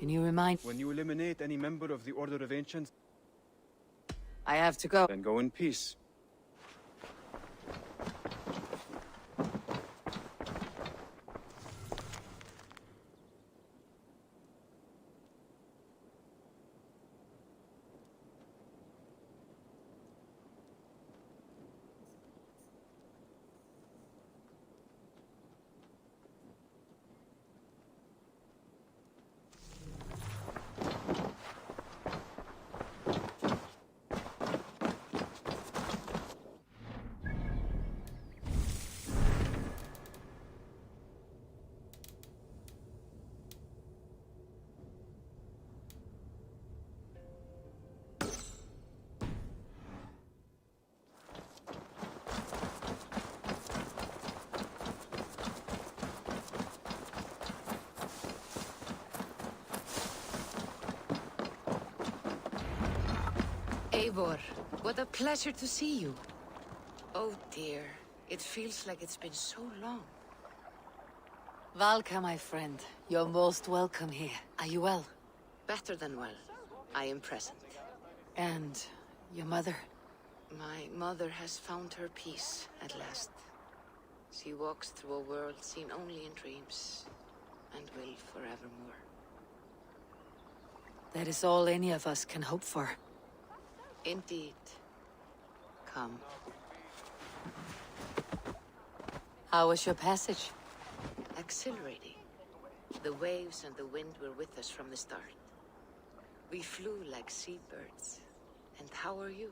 Can you remind... When you eliminate any member of the Order of Ancients... I have to go. Then go in peace. Eivor, what a pleasure to see you. Oh dear, it feels like it's been so long. Valka, my friend, you're most welcome here. Are you well? Better than well. I am present. And your mother? My mother has found her peace at last. She walks through a world seen only in dreams, and will forevermore. That is all any of us can hope for. Indeed. Come. How was your passage? Exhilarating. The waves and the wind were with us from the start. We flew like seabirds. And how are you?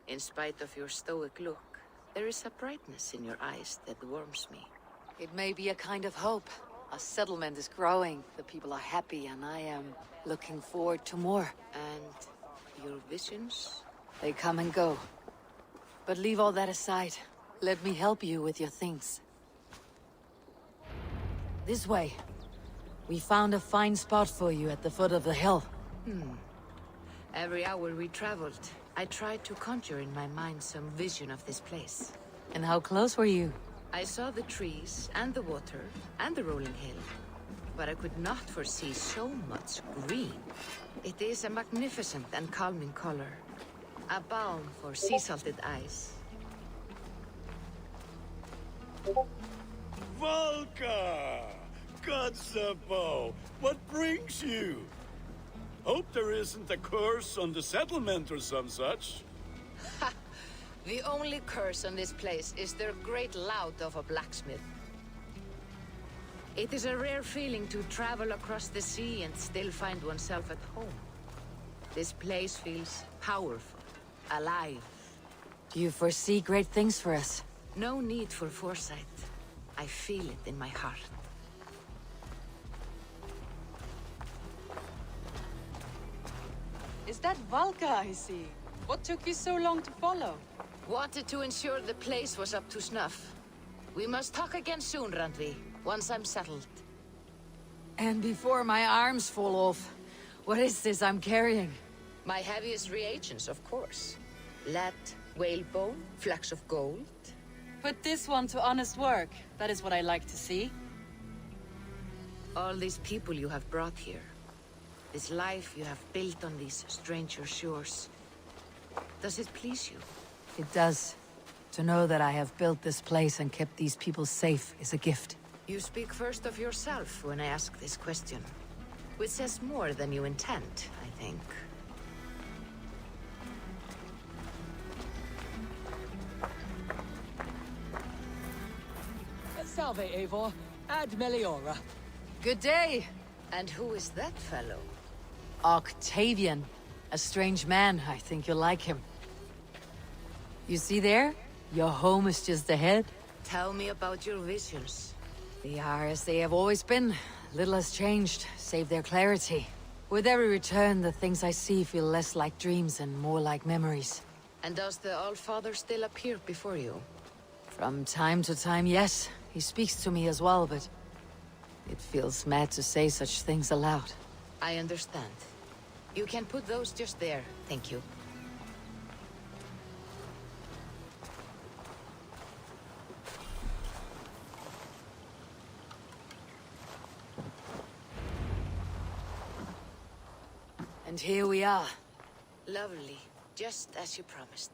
In spite of your stoic look, there is a brightness in your eyes that warms me. It may be a kind of hope. Our settlement is growing, the people are happy, and I am looking forward to more. And your visions? They come and go. But leave all that aside. Let me help you with your things. This way. We found a fine spot for you at the foot of the hill. Every hour we traveled, I tried to conjure in my mind some vision of this place. And how close were you? I saw the trees, and the water, and the rolling hill. But I could not foresee so much green. It is a magnificent and calming color. A balm for sea-salted eyes. Valka! Godsabo! What brings you? Hope there isn't a curse on the settlement or some such. Ha! The only curse on this place is their great lout of a blacksmith. It is a rare feeling to travel across the sea and still find oneself at home. This place feels powerful, alive. Do you foresee great things for us? No need for foresight. I feel it in my heart. Is that Valka I see? What took you so long to follow? Wanted to ensure the place was up to snuff. We must talk again soon, Randvi, once I'm settled. And before my arms fall off, what is this I'm carrying? My heaviest reagents, of course. Lead, whalebone, flecks of gold. Put this one to honest work. That is what I like to see. All these people you have brought here. This life you have built on these stranger shores. Does it please you? It does. To know that I have built this place and kept these people safe is a gift. You speak first of yourself when I ask this question. Which says more than you intend, I think. Salve, Eivor. Ad Meliora. Good day! And who is that fellow? Octavian. A strange man. I think you'll like him. You see there? Your home is just ahead. Tell me about your visions. They are as they have always been. Little has changed, save their clarity. With every return, the things I see feel less like dreams and more like memories. And does the Allfather still appear before you? From time to time, yes. He speaks to me as well, but... it feels mad to say such things aloud. I understand. You can put those just there, thank you. And here we are. Lovely, just as you promised.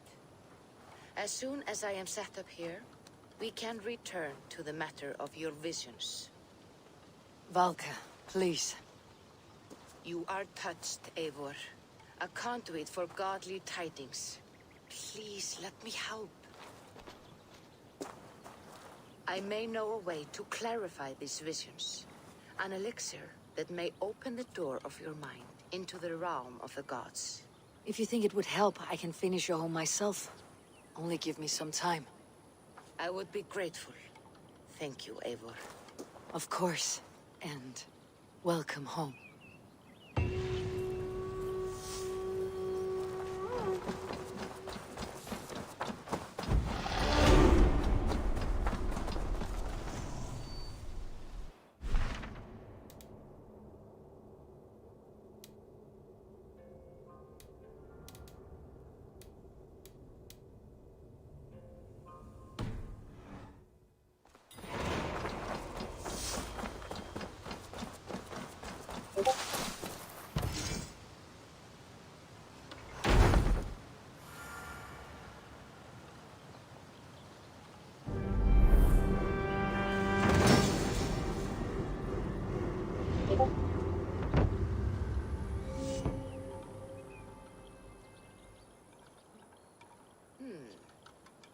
As soon as I am set up here, we can return to the matter of your visions. Valka, please. You are touched, Eivor. A conduit for godly tidings. Please, let me help. I may know a way to clarify these visions. An elixir that may open the door of your mind into the realm of the gods. If you think it would help, I can finish your home myself. Only give me some time. I would be grateful. Thank you, Eivor. Of course. And welcome home.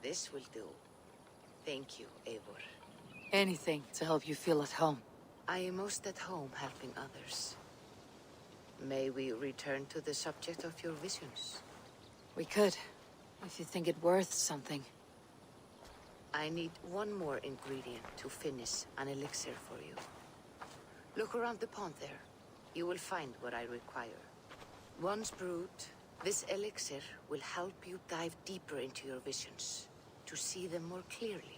This will do. Thank you, Eivor. Anything to help you feel at home. I am most at home helping others. May we return to the subject of your visions? We could, if you think it worth something. I need one more ingredient to finish an elixir for you. Look around the pond there. You will find what I require. Once brewed, this elixir will help you dive deeper into your visions, to see them more clearly.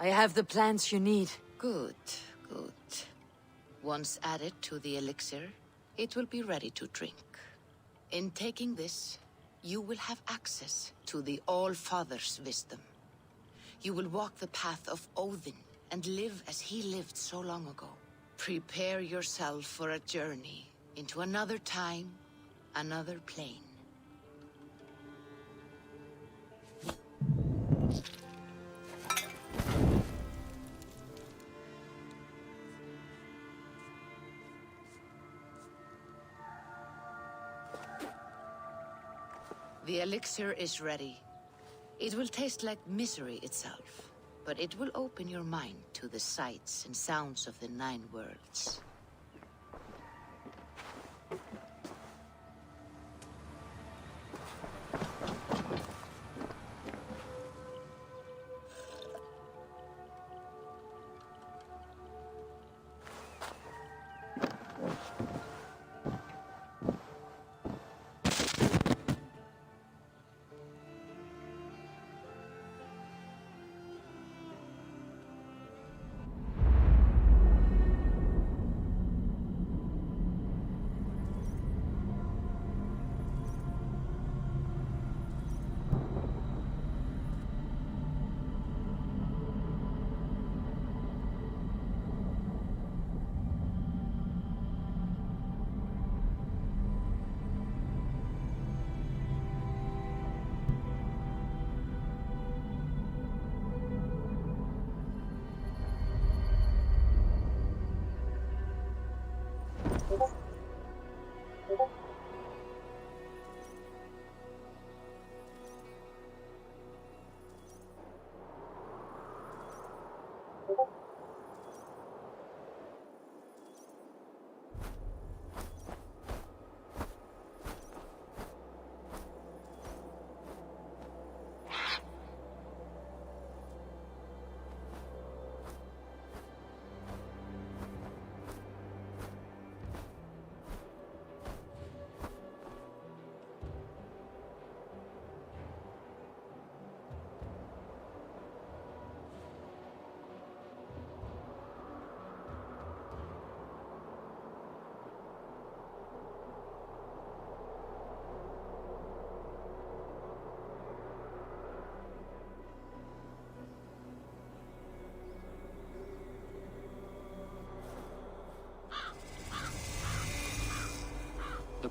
I have the plants you need. Good, good. Once added to the elixir, it will be ready to drink. In taking this, you will have access to the All-Father's wisdom. You will walk the path of Odin and live as he lived so long ago. Prepare yourself for a journey into another time, another plane. The elixir is ready. It will taste like misery itself, but it will open your mind to the sights and sounds of the 9 worlds.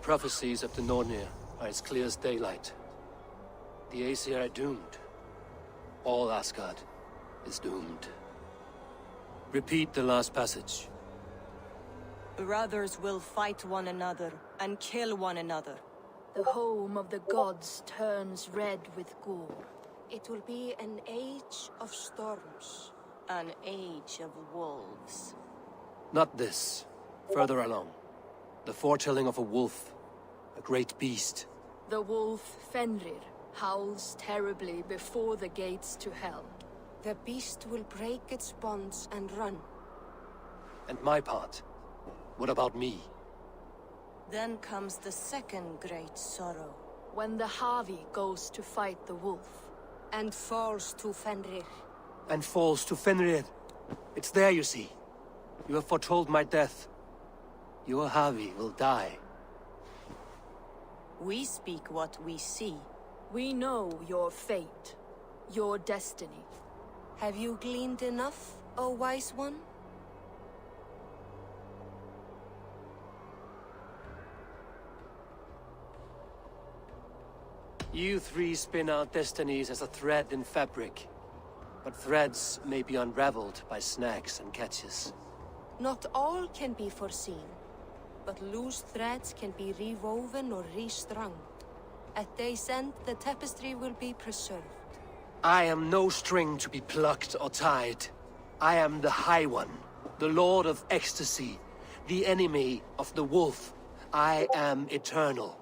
prophecies of the Nornir are as clear as daylight. The Aesir are doomed. All Asgard is doomed. Repeat the last passage. Brothers will fight one another and kill one another. The home of the gods turns red with gore. It will be an age of storms. An age of wolves. Not this. Further along. The foretelling of a wolf. A great beast. The wolf Fenrir howls terribly before the gates to hell. The beast will break its bonds and run. And my part? What about me? Then comes the second great sorrow. When the Havi goes to fight the wolf. And falls to Fenrir. And falls to Fenrir. It's there, you see. You have foretold my death. Your Havi will die. We speak what we see. We know your fate. Your destiny. Have you gleaned enough, O wise one? You three spin our destinies as a thread in fabric. But threads may be unraveled by snags and catches. Not all can be foreseen. But loose threads can be rewoven or restrung. At day's end, the tapestry will be preserved. I am no string to be plucked or tied. I am the High One, the Lord of Ecstasy, the enemy of the wolf. I am eternal.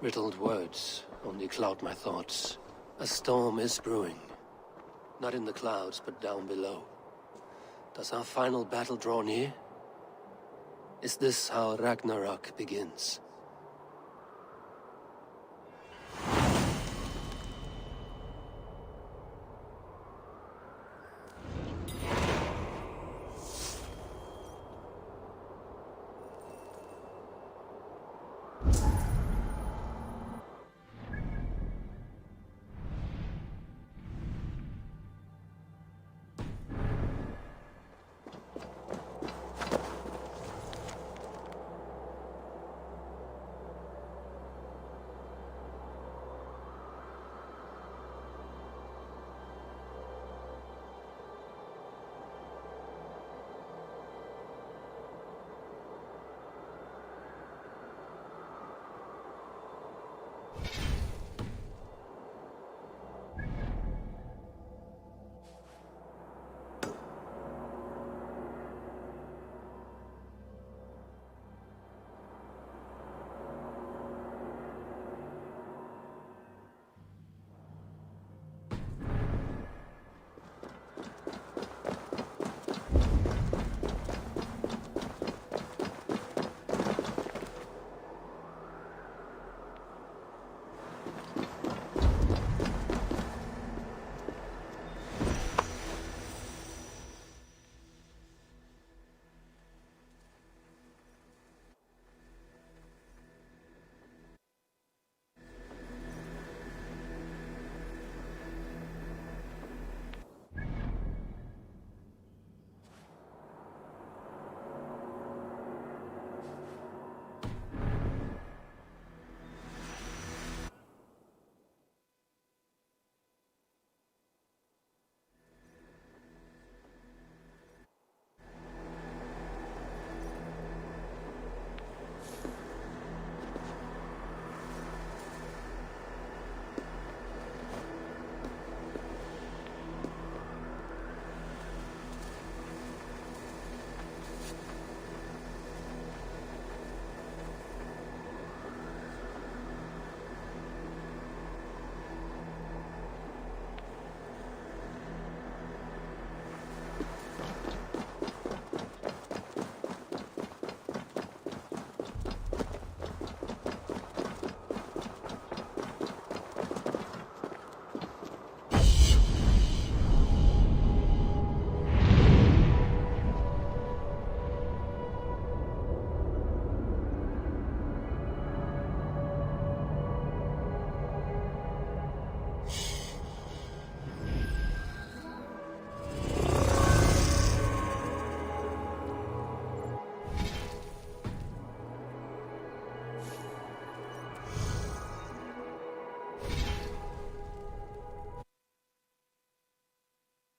Riddled words only cloud my thoughts. A storm is brewing. Not in the clouds, but down below. Does our final battle draw near? Is this how Ragnarok begins?